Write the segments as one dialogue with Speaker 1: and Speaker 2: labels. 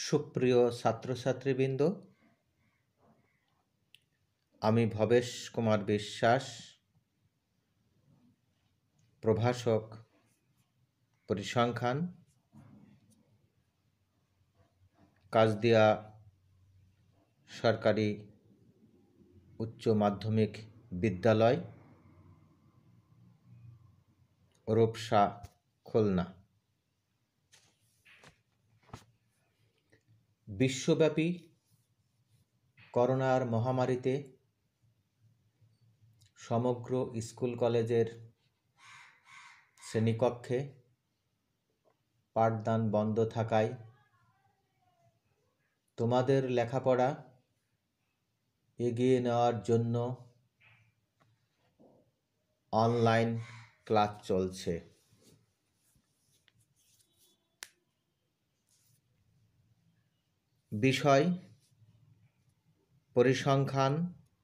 Speaker 1: সুপ্রিয় ছাত্রছাত্রীবৃন্দ, আমি ভবেশ কুমার বিশ্বাস, প্রভাষক পরিসংখ্যান, কাজদিয়া সরকারি উচ্চ মাধ্যমিক বিদ্যালয়, রূপসা, খুলনা। বিশ্বব্যাপী করোনার মহামারীতে সমগ্র স্কুল কলেজের শ্রেণীকক্ষে পাঠদান বন্ধ থাকায় তোমাদের লেখাপড়া এগিয়ে নেওয়ার জন্য অনলাইন ক্লাস চলছে। বিষয় পরিসংখ্যান,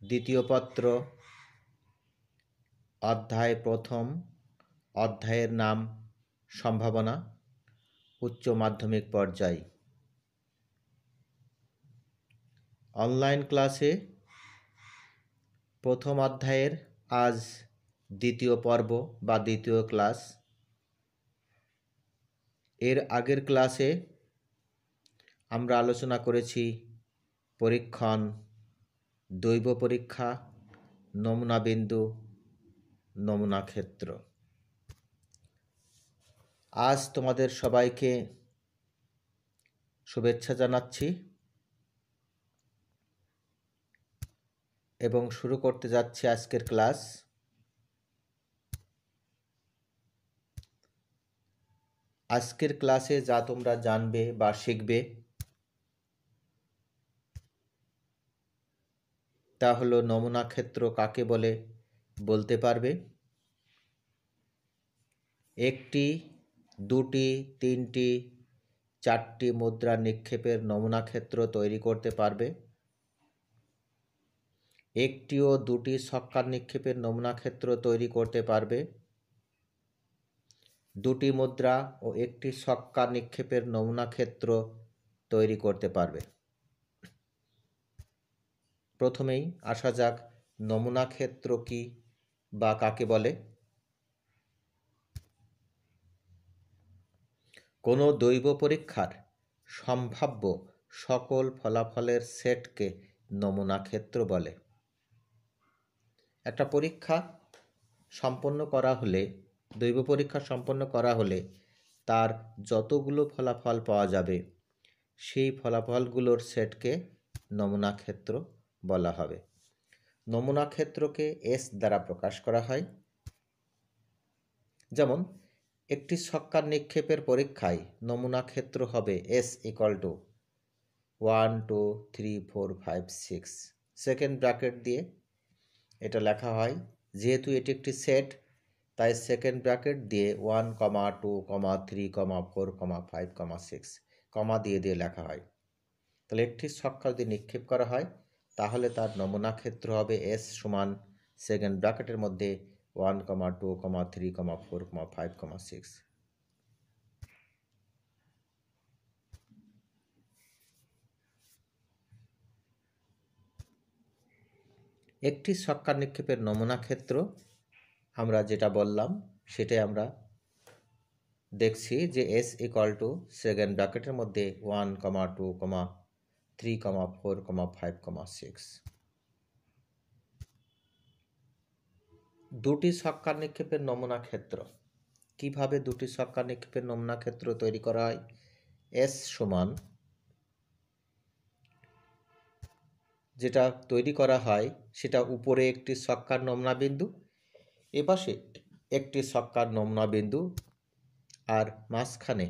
Speaker 1: দ্বিতীয় পত্র, অধ্যায় প্রথম, অধ্যায়ের নাম সম্ভাবনা, উচ্চ মাধ্যমিক পর্যায়। অনলাইন ক্লাসে প্রথম অধ্যায়ের আজ দ্বিতীয় পর্ব বা দ্বিতীয় ক্লাস। এর আগের ক্লাসে আমরা আলোচনা করেছি পরীক্ষণ, দৈব পরীক্ষা, নমুনা বিন্দু, নমুনা ক্ষেত্র। আজ তোমাদের সবাইকে শুভেচ্ছা জানাচ্ছি এবং শুরু করতে যাচ্ছি আজকের ক্লাস। আজকের ক্লাসে যা তোমরা জানবে বা শিখবে তা হলো নমুনা ক্ষেত্র কাকে বলে বলতে পারবে, একটি, দুটি, তিনটি, চারটি মুদ্রা নিক্ষেপের নমুনা ক্ষেত্র তৈরি করতে পারবে, একটি ও দুটি ছক্কা নিক্ষেপের নমুনা ক্ষেত্র তৈরি করতে পারবে, দুটি মুদ্রা ও একটি ছক্কা নিক্ষেপের নমুনা ক্ষেত্র তৈরি করতে পারবে। প্রথমেই আসা যাক নমুনা ক্ষেত্র কি বা কাকে বলে। কোনো দৈব পরীক্ষার সম্ভাব্য সকল ফলাফলের সেটকে নমুনা ক্ষেত্র বলে। একটা পরীক্ষা সম্পন্ন করা হলে, দৈব পরীক্ষা সম্পন্ন করা হলে তার যতগুলো ফলাফল পাওয়া যাবে সেই ফলাফলগুলোর সেটকে নমুনা ক্ষেত্র বলা হবে। নমুনা ক্ষেত্রকে এস দ্বারা প্রকাশ করা হয়। যেমন একটি ছক্কা নিক্ষেপের পরীক্ষায় নমুনা ক্ষেত্র হবে S = 1 2 3 4 5 6, সেকেন্ড ব্র্যাকেট দিয়ে এটা লেখা হয়। যেহেতু এটি একটি সেট তাই সেকেন্ড ব্র্যাকেট দিয়ে 1, 2, 3, 4, 5, 6 কমা দিয়ে লেখা হয়। তাহলে একটি ছক্কা যদি নিক্ষেপ করা হয় তাহলে তার নমুনা ক্ষেত্র হবে S সমান সেকেন্ড ব্র্যাকেটের মধ্যে 1, 2, 3, 4, 5, 6। একটি ছক্কা নিক্ষেপের নমুনা ক্ষেত্র আমরা যেটা বললাম সেটাই আমরা দেখছি যে S = সেকেন্ড ব্র্যাকেটের মধ্যে 1, 2, 3, 4, 5, 6। দুটি ছক্কা নিক্ষেপের নমুনা ক্ষেত্র। কিভাবে দুটি ছক্কা নিক্ষেপের নমুনা ক্ষেত্র তৈরি করা হয়? S সমান যেটা তৈরি করা হয় সেটা উপরে একটি ছক্কার নমুনা বিন্দু, এপাশে একটি ছক্কার নমুনা বিন্দু, আর মাঝখানে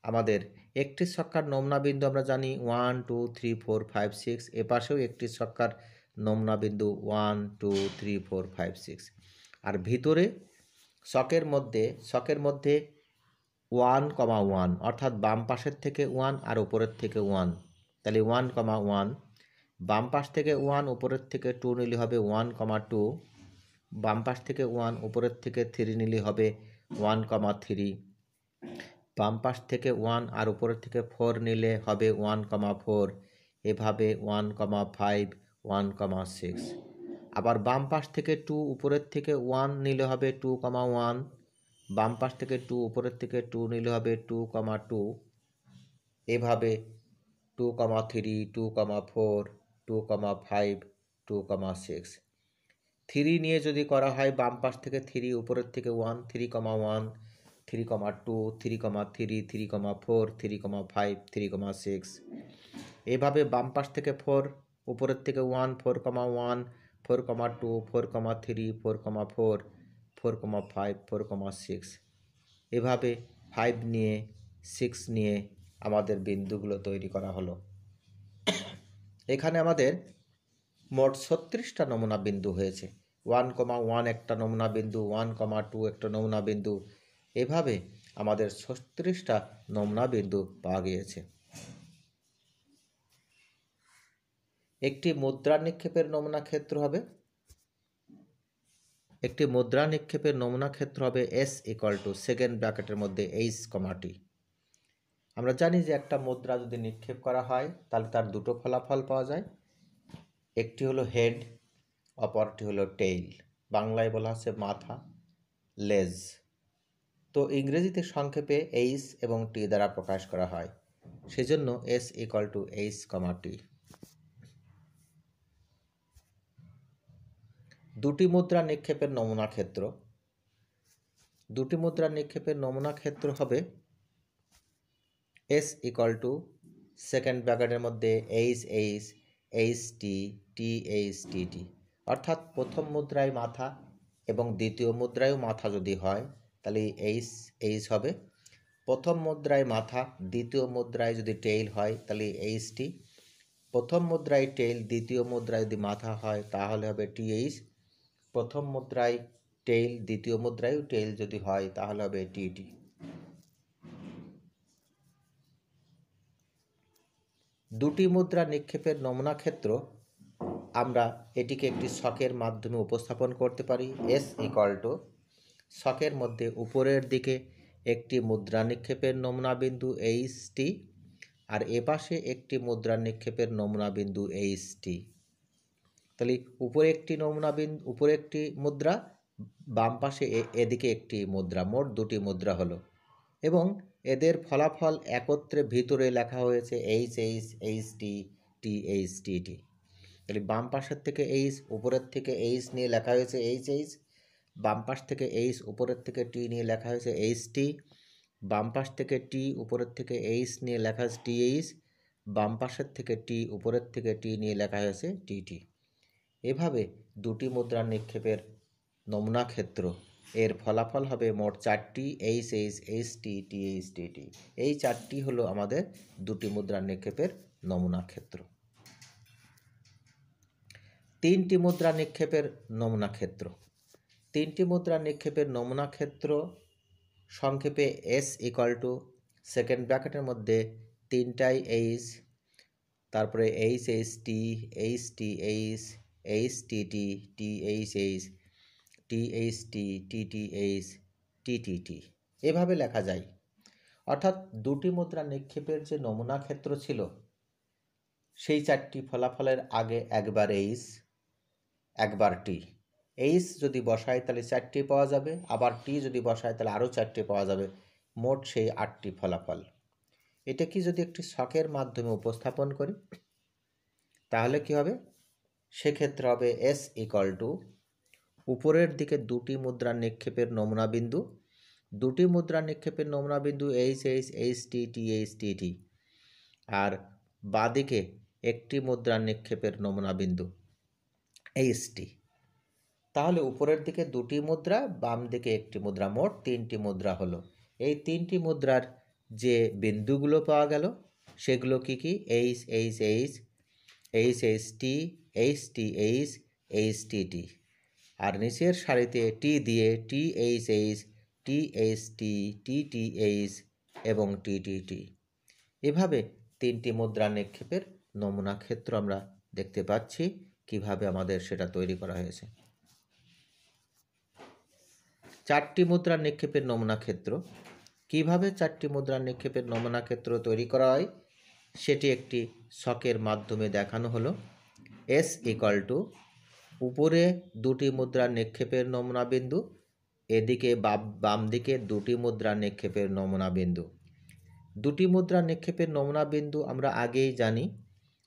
Speaker 1: আমাদের একটি ছক্কার নমুনা বিন্দু আমরা জানি 1 2 3 4 5 6, এপাশেও একটি ছক্কার নমুনা বিন্দু 1 2 3 4 5 6, আর ভিতরে ছকের মধ্যে 1, 1 অর্থাৎ বাম পাশের থেকে 1 আর উপরের থেকে 1, তাহলে 1, 1, বাম পাশ থেকে 1 উপরের থেকে 2 নিলে হবে 1, 2, বাম পাশ থেকে 1 উপরের থেকে 3 নিলে হবে 1, 3, বাম পাশ থেকে 1 আর উপরের থেকে 4 নিলে হবে 1,4, এভাবে 1,5, 1,6। আবার বাম পাশ থেকে 2 উপরের থেকে 1 নিলে হবে 2,1, বাম পাশ থেকে 2 উপরের থেকে 2 নিলে হবে 2,2, এভাবে 2,3, 2,4, 2,5, 2,6। 3 নিয়ে যদি করা হয় বাম পাশ থেকে 3 উপরের থেকে 1, 3,1, 3,2, 3,3, 3,4, 3,5, 3,6। এভাবে বাম পাশ থেকে 4 উপরের থেকে 1, 4,1, 4,2, 4,3, 4,4, 4,5, 4,6। এভাবে 5 নিয়ে 6 নিয়ে আমাদের বিন্দুগুলো তৈরি করা হলো। এখানে আমাদের মোট 36টা নমুনা বিন্দু হয়েছে। 1,1 একটা নমুনা বিন্দু, 1,2 একটা নমুনা বিন্দু, এভাবে আমাদের 36টা নমুনা বিন্দু পাওয়া গিয়েছে। একটি মুদ্রা নিক্ষেপের নমুনা ক্ষেত্র হবে S সেকেন্ড ব্র্যাকেটের মধ্যে H, T। আমরা জানি যে একটা মুদ্রা যদি নিক্ষেপ করা হয় তাহলে তার দুটো ফলাফল পাওয়া যায়, একটি হলো হেড, অপরটি হলো টেইল। বাংলায় বলা হচ্ছে মাথা, লেজ। তো ইংরেজিতে সংক্ষেপে H এবং T দ্বারা প্রকাশ করা হয়, সেজন্য S H, T। দুটি মুদ্রা নিক্ষেপের নমুনা ক্ষেত্র হবে S সেকেন্ড ব্র্যাকেটের মধ্যে H, T। অর্থাৎ প্রথম মুদ্রায় মাথা এবং দ্বিতীয় মুদ্রায়ও মাথা যদি হয় তাহলে H হবে। প্রথম মুদ্রায় মাথা, দ্বিতীয় মুদ্রায় যদি টেইল হয় তাহলে HT। প্রথম মুদ্রায় টেইল, দ্বিতীয় মুদ্রায় যদি মাথা হয় তাহলে হবে TH। প্রথম মুদ্রায় টেইল, দ্বিতীয় মুদ্রায় টেইল যদি হয় তাহলে হবে TT। দুটি মুদ্রা নিক্ষেপের নমুনা ক্ষেত্র আমরা এটিকে একটি ছকের মাধ্যমে উপস্থাপন করতে পারি। S ছকের মধ্যে উপরের দিকে একটি মুদ্রা নিক্ষেপের নমুনা বিন্দু HT আর এপাশে একটি মুদ্রা নিক্ষেপের নমুনা বিন্দু HT। তাহলে উপরে একটি মুদ্রা, বাম পাশে এদিকে একটি মুদ্রা, মোট দুটি মুদ্রা হলো এবং এদের ফলাফল একত্রে ভিতরে লেখা হয়েছে HH, HT, TT। তাহলে বাম পাশের থেকে H, উপরের থেকে H নিয়ে লেখা হয়েছে HH, বাম পাশ থেকে H, উপরের থেকে T নিয়ে লেখা হয়েছে HT, বাম পাশ থেকে T, উপরের থেকে H নিয়ে লেখা হয়েছে TH, বাম পাশের থেকে T, উপরের থেকে T নিয়ে লেখা হয়েছে TT। এভাবে দুটি মুদ্রা নিক্ষেপের নমুনা ক্ষেত্র এর ফলাফল হবে মোট 4টি, HH, HT, TH, TT। এই 4টি হলো আমাদের দুটি মুদ্রা নিক্ষেপের নমুনা ক্ষেত্র। 3টি মুদ্রা নিক্ষেপের নমুনা ক্ষেত্র। 3টি মুদ্রা নিক্ষেপের নমুনা ক্ষেত্র সংক্ষেপে S সেকেন্ড ব্র্যাকেটের মধ্যে 3টাই H, তারপরে HHT, HTH, HTT, THH, THT, TTH, TTT, এভাবে লেখা যায়। অর্থাৎ দুটি মুদ্রা নিক্ষেপের যে নমুনা ক্ষেত্র ছিল সেই 4টি ফলাফলের আগে একবার H, একবার T। H যদি বসায় তাহলে 4টি পাওয়া যাবে, আবার T যদি বসায় তাহলে আরও 4টি পাওয়া যাবে, মোট সেই 8টি ফলাফল। এটা কি যদি একটি ছকের মাধ্যমে উপস্থাপন করি তাহলে কি হবে? সেক্ষেত্রে হবে S উপরের দিকে দুটি মুদ্রা নিক্ষেপের নমুনা বিন্দু, দুটি মুদ্রা নিক্ষেপের নমুনা বিন্দু HH, HT, TH, TT, আর বাদিকে একটি মুদ্রা নিক্ষেপের নমুনা বিন্দু HT। তাহলে উপরের দিকে দুটি মুদ্রা, বাম দিকে একটি মুদ্রা, মোট 3টি মুদ্রা হলো। এই 3টি মুদ্রার যে বিন্দুগুলো পাওয়া গেল সেগুলো কি কি? HHH, HHT, HTH, HTT, আর নিচের সারিতে T দিয়ে THH, THT, TTH এবং TTT। এভাবে 3টি মুদ্রা নিক্ষেপের নমুনা ক্ষেত্র আমরা দেখতে পাচ্ছি কিভাবে আমাদের সেটা তৈরি করা হয়েছে। 4টি মুদ্রা নিক্ষেপের নমুনা ক্ষেত্র কিভাবে 4টি মুদ্রা নিক্ষেপের নমুনা ক্ষেত্র তৈরি করা হয় সেটি একটি ছকের মাধ্যমে দেখানো হলো। S = উপরে 2টি মুদ্রা নিক্ষেপের নমুনা বিন্দু, এদিকে বাম দিকে 2টি মুদ্রা নিক্ষেপের নমুনা বিন্দু। 2টি মুদ্রা নিক্ষেপের নমুনা বিন্দু আমরা আগেই জানি,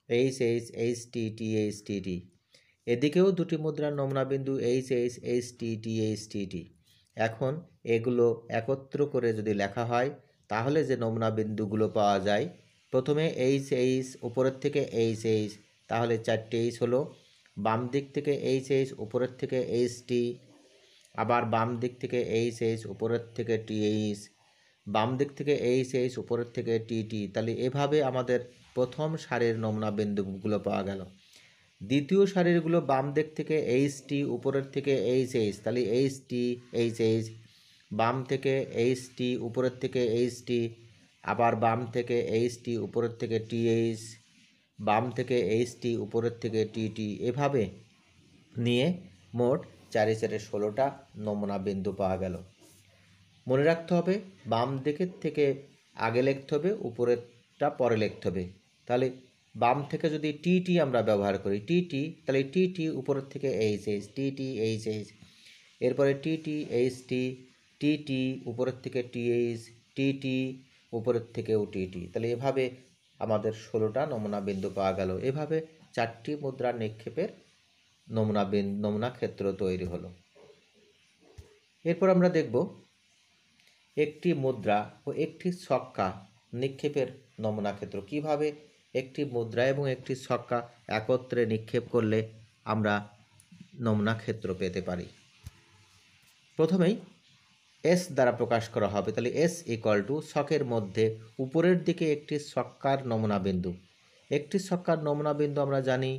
Speaker 1: HH, HT, TH, TT। এদিকেও 2টি মুদ্রার নমুনা বিন্দু HH, HT, TH, TT। এখন এগুলো একত্র করে যদি লেখা হয় তাহলে যে নমুনা বিন্দুগুলো পাওয়া যায়, প্রথমে HH, উপরের থেকে HH, তাহলে 4টে H হলো। বাম দিক থেকে HH, উপরের থেকে HT, আবার বাম দিক থেকে HH, উপরের থেকে TH, বাম দিক থেকে HH, উপরের থেকে TT। তাহলে এভাবে আমাদের প্রথম সারির নমুনা বিন্দুগুলো পাওয়া গেল। দ্বিতীয় সারিরগুলো বাম দিক থেকে HT, উপরের থেকে HH, তাহলে HT, HH, বাম থেকে HT, উপরের থেকে HT, আবার বাম থেকে HT, উপরের থেকে TH, বাম থেকে HT, উপরের থেকে TT। এভাবে নিয়ে মোট 4×4=16টা নমুনা বিন্দু পাওয়া গেল। মনে রাখতে হবে বাম দিকের থেকে আগে লিখতে হবে, উপরেরটা পরে লিখতে হবে। তাহলে বাম থেকে যদি TT আমরা ব্যবহার করি, TT, তাহলে TT, উপরের থেকে HH, TT, HH, এরপরে TT, HT, TT, উপরের থেকে TH, TT, উপরের থেকেও TT। তাহলে এভাবে আমাদের 16টা নমুনা বিন্দু পাওয়া গেল। এভাবে 4টি মুদ্রা নিক্ষেপের নমুনা ক্ষেত্র তৈরি হলো। এরপর আমরা দেখব একটি মুদ্রা ও একটি ছক্কা নিক্ষেপের নমুনা ক্ষেত্র। কিভাবে একটি মুদ্রা এবং একটি ছক্কা একত্রে নিক্ষেপ করলে আমরা নমুনা ক্ষেত্র পেতে পারি। প্রথমেই S দ্বারা প্রকাশ করা হবে। তাহলে S = ছকের মধ্যে উপরের দিকে একটি ছক্কার নমুনা বিন্দু। একটি ছক্কার নমুনা বিন্দু আমরা জানি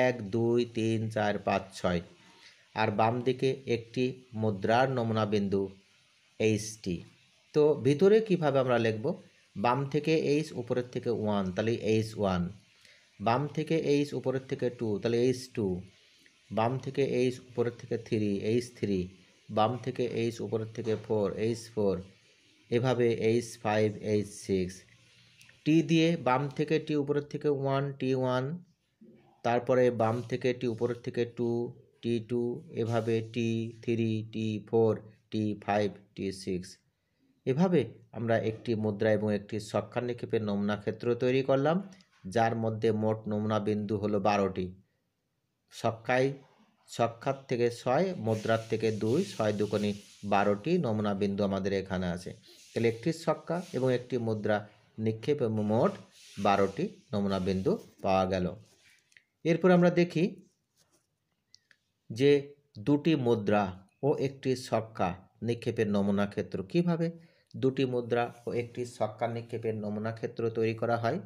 Speaker 1: 1, 2, 3, 4, 5, 6, আর বাম দিকে একটি মুদ্রার নমুনা বিন্দু HT। তো ভিতরে কিভাবে আমরা লিখব, বাম থেকে H, উপরের থেকে 1, তাহলে H1, বাম থেকে H, উপরের থেকে 2, তাহলে H2, বাম থেকে H, উপরের থেকে 3, H3, বাম থেকে H, উপরের থেকে 4, H4, এভাবে H5, H6। T দিয়ে বাম থেকে T, উপরের থেকে 1, T1, তারপরে বাম থেকে T, উপরের থেকে 2, T2, এভাবে T3, T4, T5, T6। এভাবে আমরা একটি মুদ্রা এবং একটি ছক্কা নিক্ষেপের নমুনা ক্ষেত্র তৈরি করলাম, যার মধ্যে মোট নমুনা বিন্দু হলো 12টি। ছক্কার থেকে 6, মুদ্রার থেকে 2, 6 দুগুণে 12টি নমুনা বিন্দু আমাদের এখানে আছে। তাহলে একটি ছক্কা এবং একটি মুদ্রা নিক্ষেপ এবং মোট 12টি নমুনা বিন্দু পাওয়া গেল। এরপর আমরা দেখি যে 2টি মুদ্রা ও একটি ছক্কা নিক্ষেপের নমুনা ক্ষেত্র। কিভাবে 2টি মুদ্রা ও একটি ছক্কা নিক্ষেপের নমুনা ক্ষেত্র তৈরি করা হয়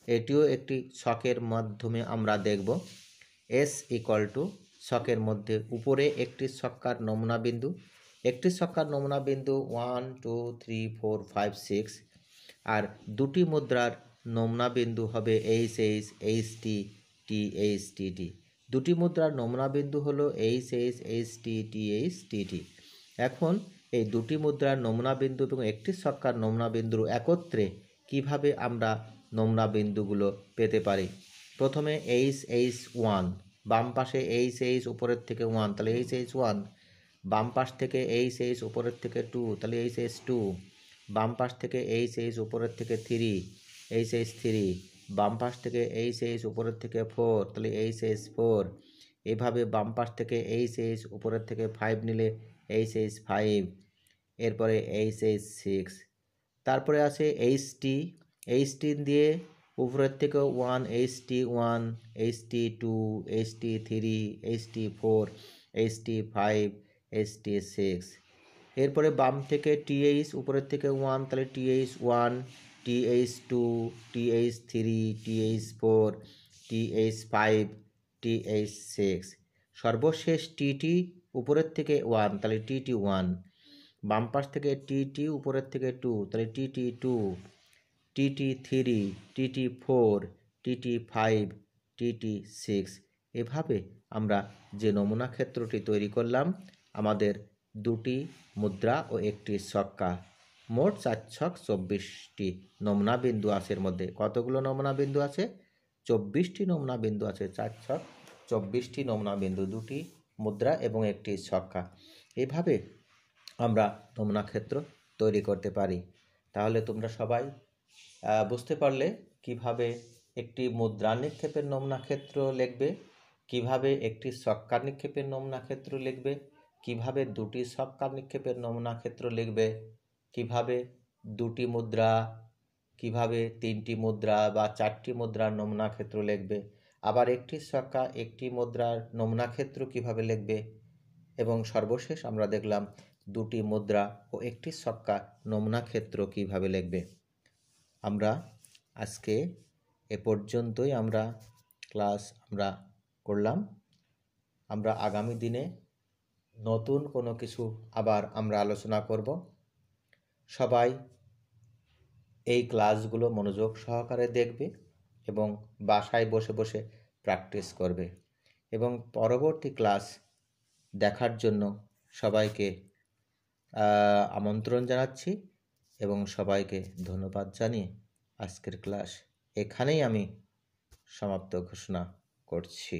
Speaker 1: এটিও একটি ছকের মাধ্যমে আমরা দেখব। S = ছকের মধ্যে উপরে একটি ছক্কার নমুনা বিন্দু। একটি ছক্কার নমুনা বিন্দু 1, 2, 3, 4, 5, 6, আর 2টি মুদ্রার নমুনা বিন্দু হবে HH, HT, TH, TT। 2টি মুদ্রার নমুনা বিন্দু হলো HH, HT, TH, TT। এখন এই 2টি মুদ্রার নমুনা বিন্দু এবং একটি ছক্কার নমুনা বিন্দুর একত্রে কিভাবে আমরা নমুনা বিন্দুগুলো পেতে পারি। প্রথমে HH1, বাম পাশে HH, উপরের থেকে 1, তাহলে HH1, বাম পাশ থেকে HH, উপরের থেকে 2, তাহলে HH2, বাম পাশ থেকে HH, উপরের থেকে 3, HH3, বাম পাশ থেকে HH, উপরের থেকে 4, তাহলে HH4, এভাবে বাম পাশ থেকে HH, উপরের থেকে 5 নিলে HH5, এরপরে HH6, তারপরে আছে HT। HT দিয়ে উপরের থেকে 1, HT1, HT2, HT3, HT4, HT5, HT6, এরপরে বাম থেকে TH, উপরের থেকে 1, তাহলে TH1, TH2, TH3, TH4, TH5, TH6, সর্বশেষ TT, উপরের থেকে 1, তাহলে TT1, বাম পাশ থেকে TT, উপরের থেকে 2, তাহলে TT2, TT3, TT4, TT5, TT6। এভাবে আমরা যে নমুনা ক্ষেত্রটি তৈরি করলাম, আমাদের 2টি মুদ্রা ও একটি ছক্কা মোট 4 ছক 24টি নমুনা বিন্দু আছে। এর মধ্যে কতগুলো নমুনা বিন্দু আছে? 24টি নমুনা বিন্দু আছে। 4 ছক 24টি নমুনা বিন্দু, 2টি মুদ্রা এবং একটি ছক্কা। এভাবে আমরা নমুনা ক্ষেত্র তৈরি করতে পারি। তাহলে তোমরা সবাই বুঝতে পারলে কিভাবে একটি মুদ্রা নিক্ষেপের নমুনা ক্ষেত্র লিখবে, কিভাবে একটি ছক্কা নিক্ষেপের নমুনা ক্ষেত্র লিখবে, কিভাবে 2টি ছক্কা নিক্ষেপের নমুনা ক্ষেত্র লিখবে, কিভাবে 2টি মুদ্রা, কিভাবে 3টি মুদ্রা বা 4টি মুদ্রার নমুনা ক্ষেত্র লিখবে, আবার একটি ছক্কা একটি মুদ্রার নমুনা ক্ষেত্র কিভাবে লিখবে, এবং সর্বশেষ আমরা দেখলাম 2টি মুদ্রা ও একটি ছক্কা নমুনা ক্ষেত্র কিভাবে লিখবে। আমরা আজকে এ পর্যন্তই আমরা ক্লাস করলাম। আমরা আগামী দিনে নতুন কোনো কিছু আবার আমরা আলোচনা করব। সবাই এই ক্লাসগুলো মনোযোগ সহকারে দেখবে এবং বাসায় বসে বসে প্র্যাকটিস করবে, এবং পরবর্তী ক্লাস দেখার জন্য সবাইকে আমন্ত্রণ জানাচ্ছি এবং সবাইকে ধন্যবাদ জানিয়ে আজকের ক্লাস এখানেই আমি সমাপ্ত ঘোষণা করছি।